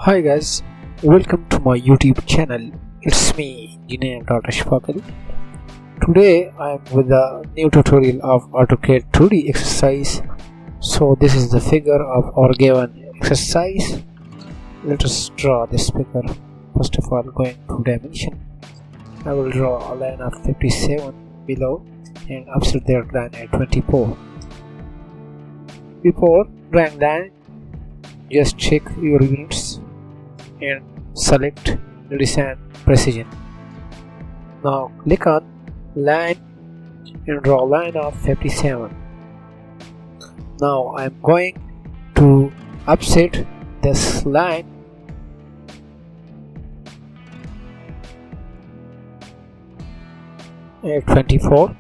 Hi guys, welcome to my YouTube channel. It's me, Engr.ashfaq. Today I am with a new tutorial of AutoCAD 2D exercise. So this is the figure of our given exercise. Let us draw this figure. First of all, going to dimension, I will draw a line of 57 below and offset that line at 24. Before drawing line, just check your units and select Design Precision. Now click on line and draw line of 57. Now I am going to offset this line at 24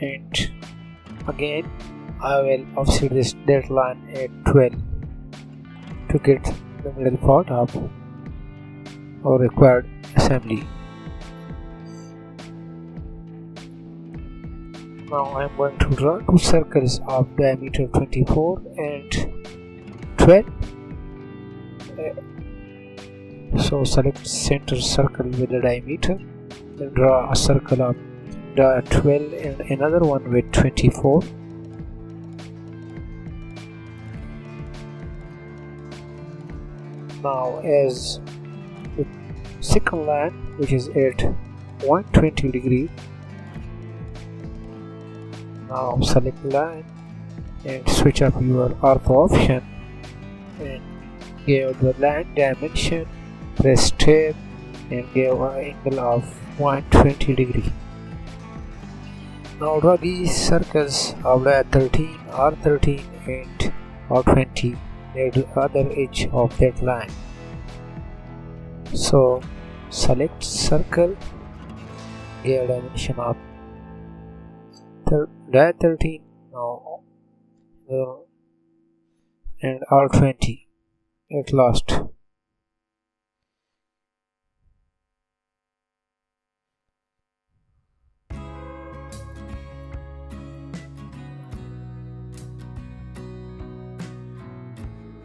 and again I will offset this dead line at 12 to get the middle part of our required assembly. Now I am going to draw two circles of diameter 24 and 12. So select center circle with the diameter, then draw a circle of 12 and another one with 24. Now as the second line, which is at 120 degree, now select line and switch up your ortho option and give the line dimension, press tab and give an angle of 120 degree. Now draw these circles of R13, R13 and R20 at the other edge of that line. So select circle, give dimension of 13 now and R20 at last.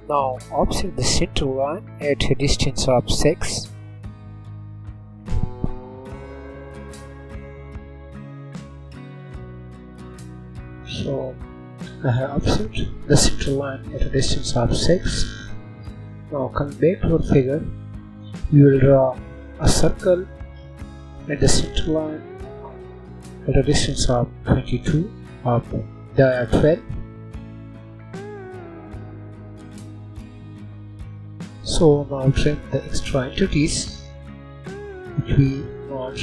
Now offset the center line at a distance of 6. So I have offset the center line at a distance of 6. Now coming back to our figure, we will draw a circle at the center line at a distance of 22 of dia 12. So now trim the extra entities which we not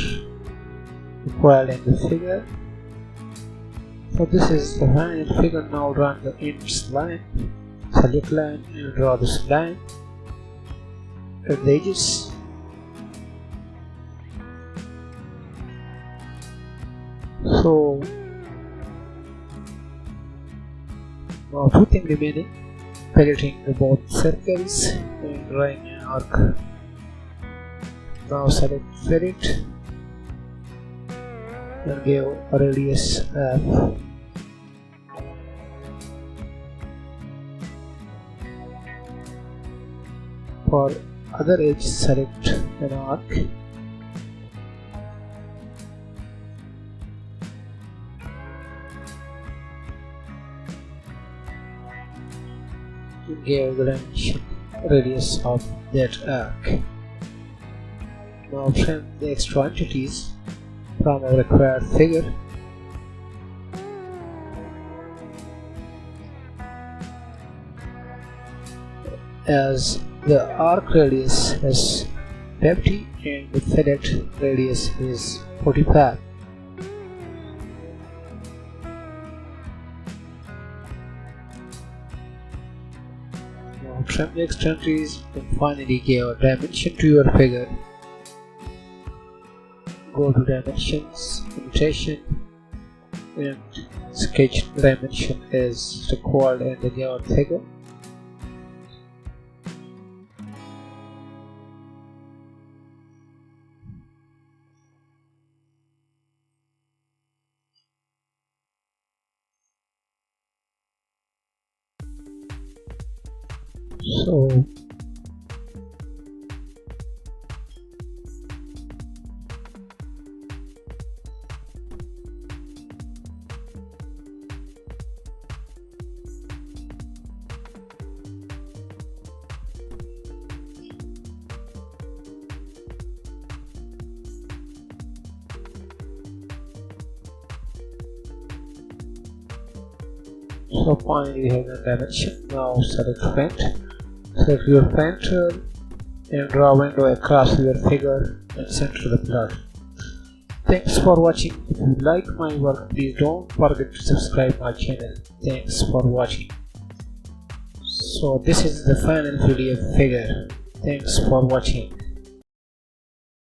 required in the figure. So this is the final figure. Now run the ends line, select line and draw this line at the edges. So now two things remaining: filletting the both circles and drawing an arc. Now select fillet and give a radius F. For other edge, select an arc. Give the dimension radius of that arc. Now trim the extra entities from our required figure. As the arc radius is 50 and the fillet radius is 45. Now trim the extremities and finally give a dimension to your figure. Go to dimensions, annotation and sketch dimension as required in the given figure. So finally we have the dimension. Now select font, select your font and draw a window across your figure and center the plot. Thanks for watching. If you like my work, please don't forget to subscribe my channel. Thanks for watching. So this is the final PDF figure. Thanks for watching.